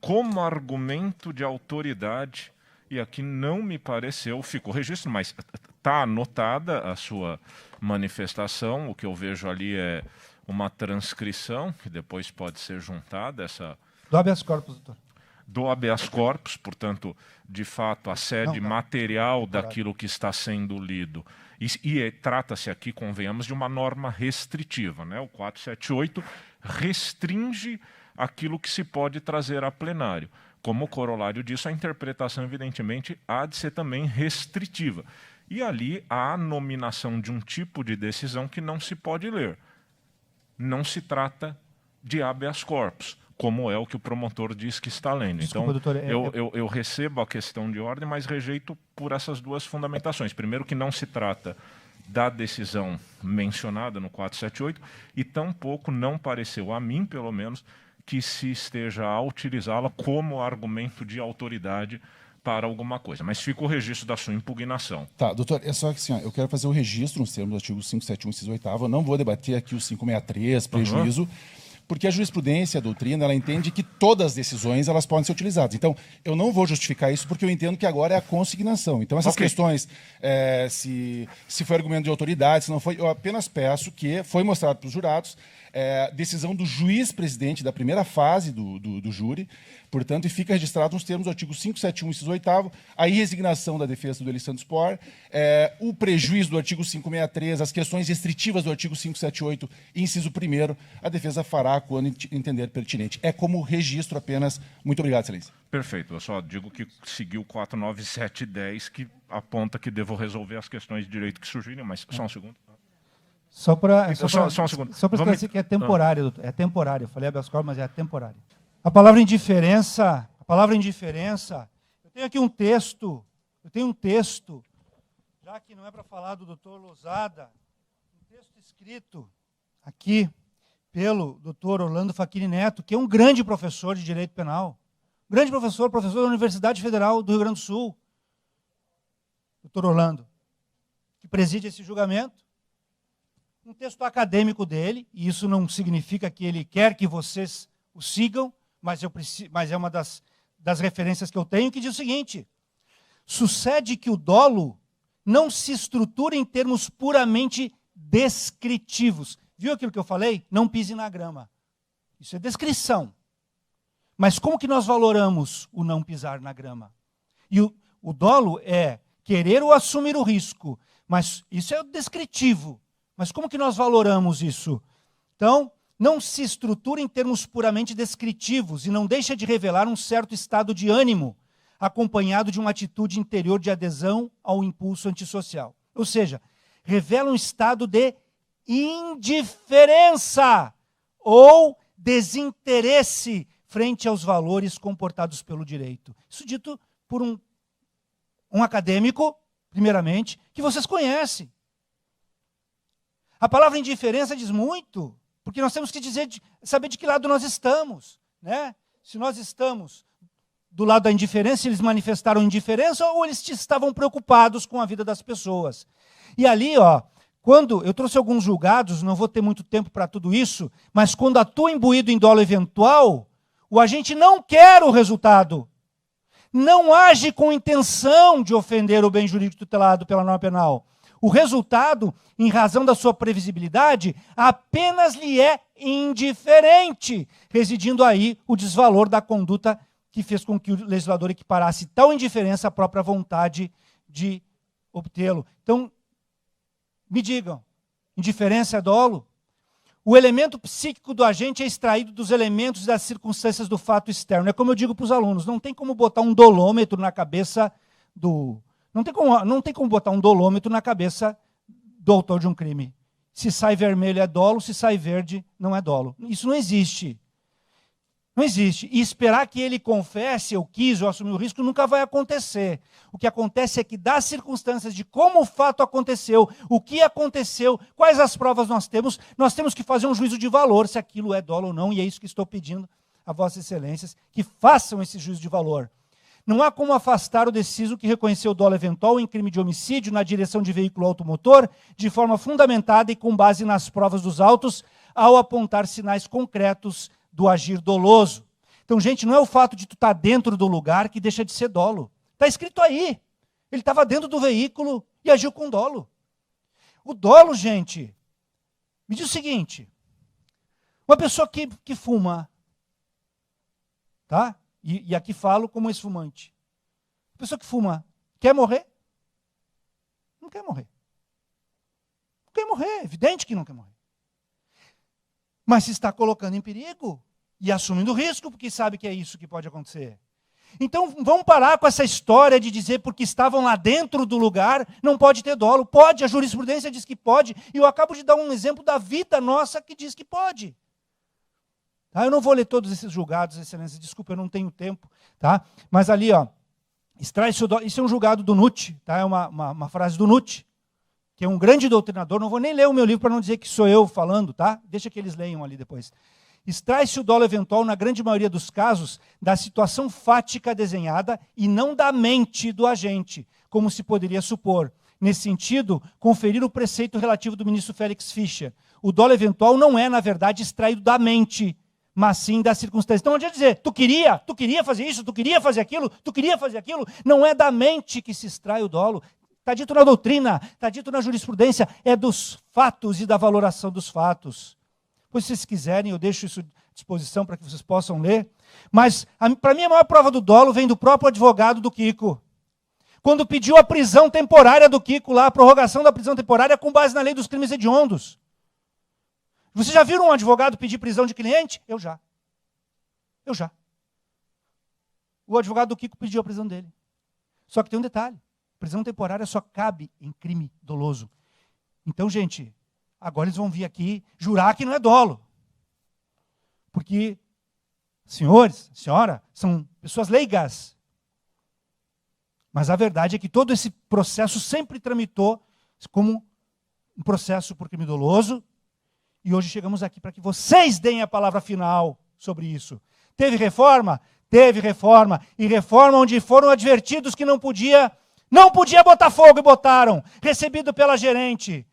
como argumento de autoridade, e aqui não me pareceu, ficou registro, mas está anotada a sua manifestação. O que eu vejo ali é uma transcrição, que depois pode ser juntada, do habeas corpus, doutor. Do habeas corpus, portanto, de fato, a sede material daquilo que está sendo lido. E trata-se aqui, convenhamos, de uma norma restritiva, né? O 478 restringe aquilo que se pode trazer a plenário. Como corolário disso, a interpretação, evidentemente, há de ser também restritiva. E ali há a nominação de um tipo de decisão que não se pode ler. Não se trata de habeas corpus, como é o que o promotor diz que está lendo. Desculpa, então, doutor, eu recebo a questão de ordem, mas rejeito por essas duas fundamentações. Primeiro, que não se trata da decisão mencionada no 478, e tampouco não pareceu, a mim pelo menos, que se esteja a utilizá-la como argumento de autoridade para alguma coisa. Mas fica o registro da sua impugnação. Tá, doutor, é só que assim, eu quero fazer o registro nos termos do artigo 571, inciso 8º, eu não vou debater aqui o 563, prejuízo, porque a jurisprudência, a doutrina, ela entende que todas as decisões elas podem ser utilizadas. Então, eu não vou justificar isso porque eu entendo que agora é a consignação. Então, essas questões, se foi argumento de autoridade, se não foi, eu apenas peço que foi mostrado para os jurados Decisão do juiz-presidente da primeira fase do júri, portanto, e fica registrado nos termos do artigo 571, inciso 8º, a irresignação da defesa do Elisandro Spor, o prejuízo do artigo 563, as questões restritivas do artigo 578, inciso 1º, a defesa fará quando entender pertinente. É como registro apenas. Muito obrigado, excelência. Perfeito. Eu só digo que seguiu 49710, que aponta que devo resolver as questões de direito que surgirem, mas só um segundo. Só para Só um segundo. esclarecer que é temporário, doutor. É temporário. Eu falei habeas corpus, mas é temporário. A palavra indiferença, eu tenho aqui um texto, já que não é para falar do doutor Lousada, um texto escrito aqui pelo doutor Orlando Facchini Neto, que é um grande professor de direito penal, grande professor da Universidade Federal do Rio Grande do Sul, doutor Orlando, que preside esse julgamento. Um texto acadêmico dele, e isso não significa que ele quer que vocês o sigam, mas é uma das referências que eu tenho, que diz o seguinte: sucede que o dolo não se estrutura em termos puramente descritivos. Viu aquilo que eu falei? Não pise na grama. Isso é descrição. Mas como que nós valoramos o não pisar na grama? E o dolo é querer ou assumir o risco, mas isso é o descritivo. Mas como que nós valoramos isso? Então, não se estrutura em termos puramente descritivos e não deixa de revelar um certo estado de ânimo, acompanhado de uma atitude interior de adesão ao impulso antissocial. Ou seja, revela um estado de indiferença ou desinteresse frente aos valores comportados pelo direito. Isso dito por um acadêmico, primeiramente, que vocês conhecem. A palavra indiferença diz muito, porque nós temos que saber de que lado nós estamos, né? Se nós estamos do lado da indiferença, eles manifestaram indiferença ou eles estavam preocupados com a vida das pessoas. E ali, quando eu trouxe alguns julgados, não vou ter muito tempo para tudo isso, mas quando atua imbuído em dolo eventual, o agente não quer o resultado. Não age com intenção de ofender o bem jurídico tutelado pela norma penal. O resultado, em razão da sua previsibilidade, apenas lhe é indiferente, residindo aí o desvalor da conduta que fez com que o legislador equiparasse tal indiferença à própria vontade de obtê-lo. Então, me digam, indiferença é dolo? O elemento psíquico do agente é extraído dos elementos e das circunstâncias do fato externo. É como eu digo para os alunos, não tem como botar um dolômetro na cabeça do... Não tem como botar um dolômetro na cabeça do autor de um crime. Se sai vermelho é dolo, se sai verde não é dolo. Isso não existe. Não existe. E esperar que ele confesse, eu quis, eu assumi o risco, nunca vai acontecer. O que acontece é que das circunstâncias de como o fato aconteceu, o que aconteceu, quais as provas nós temos que fazer um juízo de valor, se aquilo é dolo ou não, e é isso que estou pedindo a vossas excelências, que façam esse juízo de valor. Não há como afastar o deciso que reconheceu o dolo eventual em crime de homicídio na direção de veículo automotor de forma fundamentada e com base nas provas dos autos, ao apontar sinais concretos do agir doloso. Então, gente, não é o fato de tu estar dentro do lugar que deixa de ser dolo. Está escrito aí. Ele estava dentro do veículo e agiu com dolo. O dolo, gente, me diz o seguinte, uma pessoa que fuma, tá? E aqui falo como esfumante. A pessoa que fuma quer morrer? Não quer morrer. Não quer morrer, é evidente que não quer morrer. Mas se está colocando em perigo e assumindo risco, porque sabe que é isso que pode acontecer. Então vamos parar com essa história de dizer porque estavam lá dentro do lugar, não pode ter dolo. Pode, a jurisprudência diz que pode, e eu acabo de dar um exemplo da vida nossa que diz que pode. Tá? Eu não vou ler todos esses julgados, excelência, desculpa, eu não tenho tempo. Tá? Mas ali, extrai-se o dolo. Isso é um julgado do Nutt, tá? É uma frase do Nutt, que é um grande doutrinador. Não vou nem ler o meu livro para não dizer que sou eu falando, tá? Deixa que eles leiam ali depois. Extrai-se o dolo eventual, na grande maioria dos casos, da situação fática desenhada e não da mente do agente, como se poderia supor. Nesse sentido, conferir o preceito relativo do ministro Félix Fischer. O dolo eventual não é, na verdade, extraído da mente, mas sim das circunstâncias. Então, não adianta dizer, tu queria fazer isso, tu queria fazer aquilo, não é da mente que se extrai o dolo. Está dito na doutrina, está dito na jurisprudência, é dos fatos e da valoração dos fatos. Pois, se vocês quiserem, eu deixo isso à disposição para que vocês possam ler. Mas, para mim, a maior prova do dolo vem do próprio advogado do Kiko. Quando pediu a prisão temporária do Kiko lá, a prorrogação da prisão temporária com base na lei dos crimes hediondos. Vocês já viram um advogado pedir prisão de cliente? Eu já. O advogado do Kiko pediu a prisão dele. Só que tem um detalhe. Prisão temporária só cabe em crime doloso. Então, gente, agora eles vão vir aqui jurar que não é dolo. Porque, senhores, senhora, são pessoas leigas. Mas a verdade é que todo esse processo sempre tramitou como um processo por crime doloso. E hoje chegamos aqui para que vocês deem a palavra final sobre isso. Teve reforma? Teve reforma. E reforma onde foram advertidos que não podia botar fogo e botaram. Recebido pela gerente.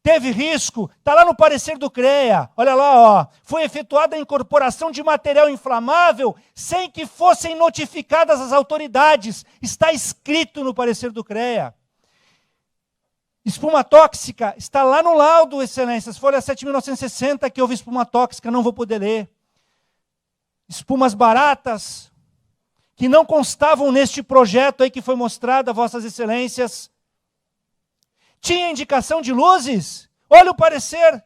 Teve risco, está lá no parecer do CREA. Olha lá, ó. Foi efetuada a incorporação de material inflamável sem que fossem notificadas as autoridades. Está escrito no parecer do CREA. Espuma tóxica, está lá no laudo, excelências. Folha 7.960, que houve espuma tóxica, não vou poder ler. Espumas baratas, que não constavam neste projeto aí que foi mostrado a vossas excelências. Tinha indicação de luzes? Olha o parecer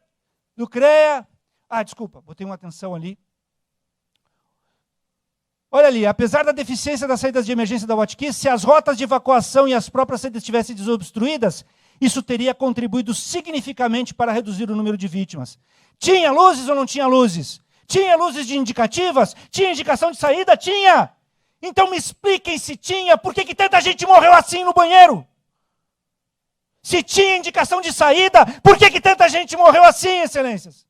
do CREA. Desculpa, botei uma atenção ali. Olha ali, apesar da deficiência das saídas de emergência da Botkiss, se as rotas de evacuação e as próprias saídas estivessem desobstruídas, isso teria contribuído significativamente para reduzir o número de vítimas. Tinha luzes ou não tinha luzes? Tinha luzes de indicativas? Tinha indicação de saída? Tinha! Então me expliquem se tinha, por que tanta gente morreu assim no banheiro? Se tinha indicação de saída, por que tanta gente morreu assim, excelências?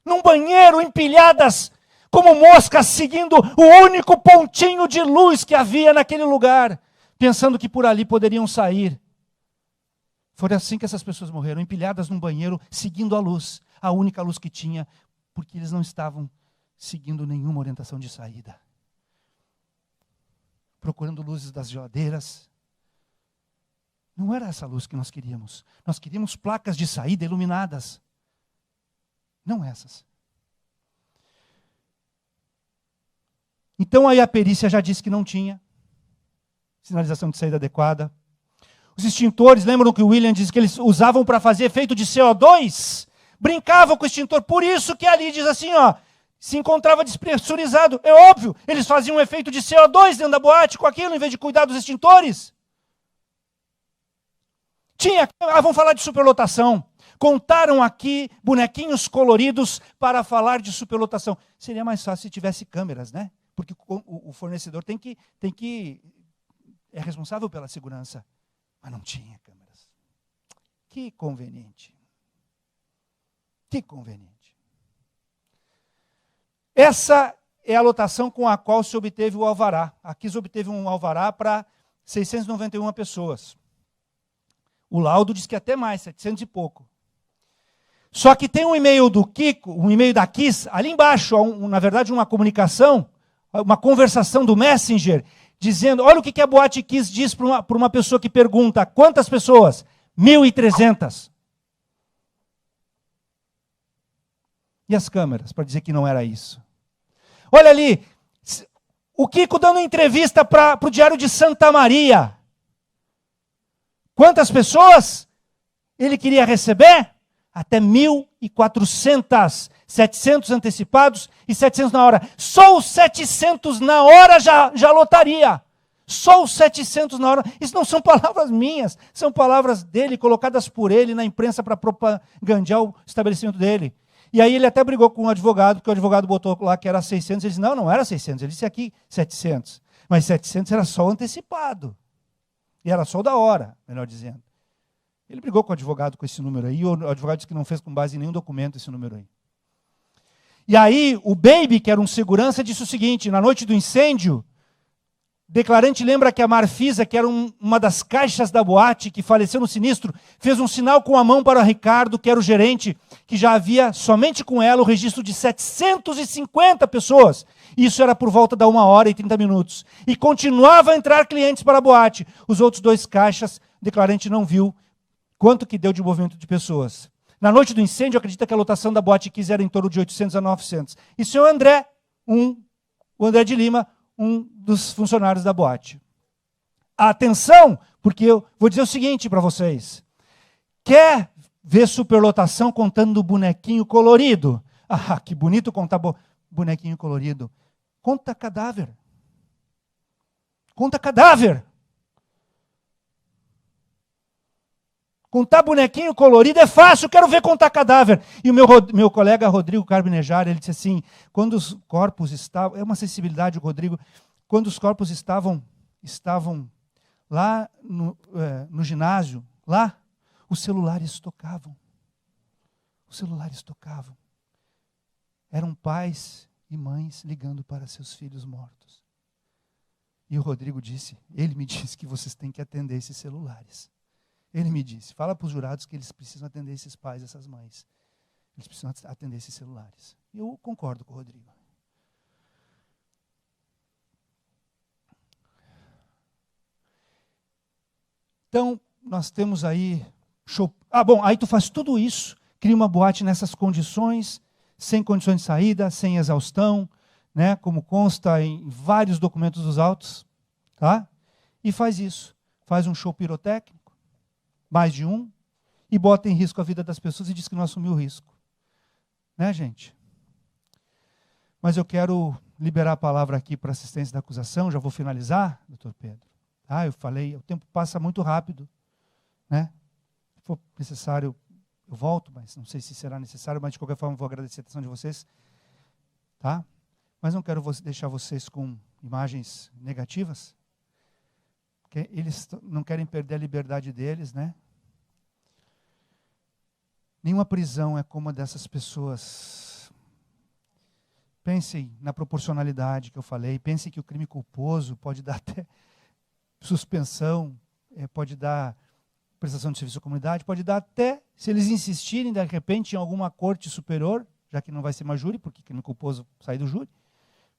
Num banheiro, empilhadas como moscas, seguindo o único pontinho de luz que havia naquele lugar, pensando que por ali poderiam sair. Foi assim que essas pessoas morreram, empilhadas num banheiro, seguindo a luz, a única luz que tinha, porque eles não estavam seguindo nenhuma orientação de saída. Procurando luzes das geladeiras. Não era essa luz que nós queríamos. Nós queríamos placas de saída iluminadas. Não essas. Então aí a perícia já disse que não tinha sinalização de saída adequada. Os extintores, lembram que o William disse que eles usavam para fazer efeito de CO2? Brincavam com o extintor. Por isso que ali diz assim, ó, se encontrava despressurizado. É óbvio, eles faziam um efeito de CO2 dentro da boate com aquilo, em vez de cuidar dos extintores. Vamos falar de superlotação. Contaram aqui bonequinhos coloridos para falar de superlotação. Seria mais fácil se tivesse câmeras, né? Porque o fornecedor é responsável pela segurança. Mas não tinha câmeras. Que conveniente. Que conveniente. Essa é a lotação com a qual se obteve o alvará. Aqui se obteve um alvará para 691 pessoas. O laudo diz que até mais, 700 e pouco. Só que tem um e-mail do Kiko, um e-mail da Kiss, ali embaixo, na verdade uma comunicação, uma conversação do Messenger, dizendo, olha o que a Boate Kiss diz para uma pessoa que pergunta, quantas pessoas? 1.300. E as câmeras, para dizer que não era isso. Olha ali, o Kiko dando entrevista para o Diário de Santa Maria. Quantas pessoas ele queria receber? Até 1.400. 700 antecipados e 700 na hora. Só os 700 na hora já lotaria. Só os 700 na hora. Isso não são palavras minhas, são palavras dele, colocadas por ele na imprensa para propagandear o estabelecimento dele. E aí ele até brigou com o advogado, porque o advogado botou lá que era 600. Ele disse, não era 600. Ele disse aqui 700. Mas 700 era só o antecipado. E era só o da hora, melhor dizendo. Ele brigou com o advogado com esse número aí, e o advogado disse que não fez com base em nenhum documento esse número aí. E aí, o Baby, que era um segurança, disse o seguinte, na noite do incêndio, declarante lembra que a Marfisa, que era uma das caixas da boate, que faleceu no sinistro, fez um sinal com a mão para o Ricardo, que era o gerente, que já havia, somente com ela, o registro de 750 pessoas. Isso era por volta da 1h30. E continuava a entrar clientes para a boate. Os outros 2 caixas, o declarante não viu quanto que deu de movimento de pessoas. Na noite do incêndio, acredita que a lotação da Boate Kiss era em torno de 800 a 900. E o senhor André, o André de Lima, um dos funcionários da boate. Atenção, porque eu vou dizer o seguinte para vocês. Quer ver superlotação contando bonequinho colorido? Ah, que bonito contar bonequinho colorido. Conta cadáver. Conta cadáver. Contar bonequinho colorido é fácil, quero ver contar cadáver. E o meu colega Rodrigo Carbinejar, ele disse assim, quando os corpos estavam... É uma sensibilidade, Rodrigo. Quando os corpos estavam lá no ginásio, lá, os celulares tocavam. Os celulares tocavam. Eram pais e mães ligando para seus filhos mortos. E o Rodrigo disse, ele me disse que vocês têm que atender esses celulares. Ele me disse, fala para os jurados que eles precisam atender esses pais, essas mães. Eles precisam atender esses celulares. E eu concordo com o Rodrigo. Então, nós temos aí... show. Aí tu faz tudo isso, cria uma boate nessas condições, sem condições de saída, sem exaustão, né, como consta em vários documentos dos autos, tá? E faz isso. Faz um show pirotécnico, mais de um, e bota em risco a vida das pessoas e diz que não assumiu o risco. Né, gente? Mas eu quero liberar a palavra aqui para assistência da acusação, já vou finalizar, doutor Pedro. Ah, eu falei, o tempo passa muito rápido. Né? Se for necessário, eu volto, mas não sei se será necessário, mas de qualquer forma vou agradecer a atenção de vocês. Tá? Mas não quero deixar vocês com imagens negativas. Porque eles não querem perder a liberdade deles, né? Nenhuma prisão é como a dessas pessoas. Pensem na proporcionalidade que eu falei, pensem que o crime culposo pode dar até suspensão, pode dar prestação de serviço à comunidade, pode dar até, se eles insistirem de repente em alguma corte superior, já que não vai ser mais júri, porque crime culposo sai do júri,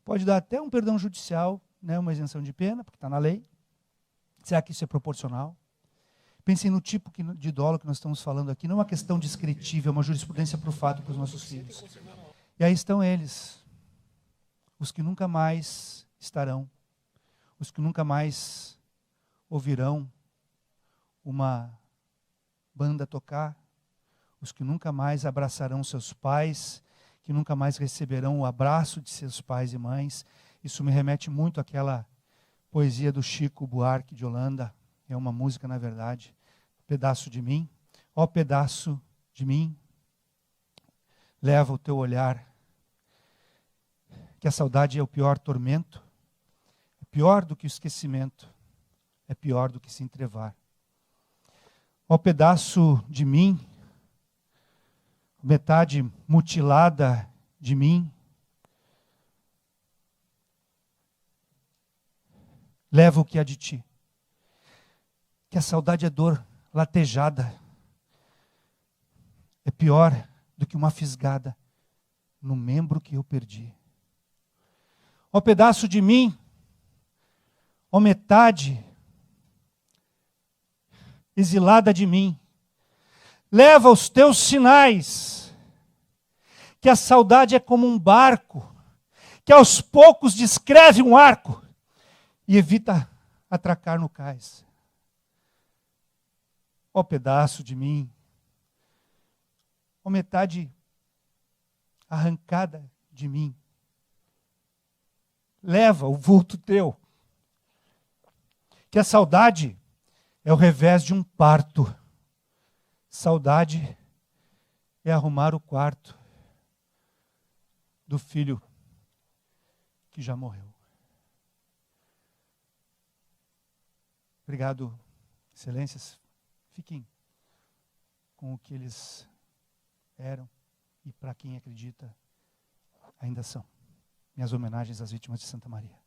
pode dar até um perdão judicial, né, uma isenção de pena, porque está na lei. Será que isso é proporcional? Pensem no tipo de dolo que nós estamos falando aqui. Não é uma questão descritiva, é uma jurisprudência para o fato para os nossos filhos. E aí estão eles, os que nunca mais estarão, os que nunca mais ouvirão uma banda tocar, os que nunca mais abraçarão seus pais, que nunca mais receberão o abraço de seus pais e mães. Isso me remete muito àquela poesia do Chico Buarque de Holanda, é uma música na verdade, pedaço de mim, ó pedaço de mim, leva o teu olhar, que a saudade é o pior tormento, é pior do que o esquecimento, é pior do que se entrevar. Ó pedaço de mim, metade mutilada de mim, leva o que há de ti. Que a saudade é dor latejada. É pior do que uma fisgada no membro que eu perdi. Ó pedaço de mim, ó metade exilada de mim, leva os teus sinais, que a saudade é como um barco, que aos poucos descreve um arco, e evita atracar no cais. Ó pedaço de mim, ó metade arrancada de mim, leva o vulto teu, que a saudade é o revés de um parto. Saudade é arrumar o quarto do filho que já morreu. Obrigado, excelências. Fiquem com o que eles eram e para quem acredita ainda são. Minhas homenagens às vítimas de Santa Maria.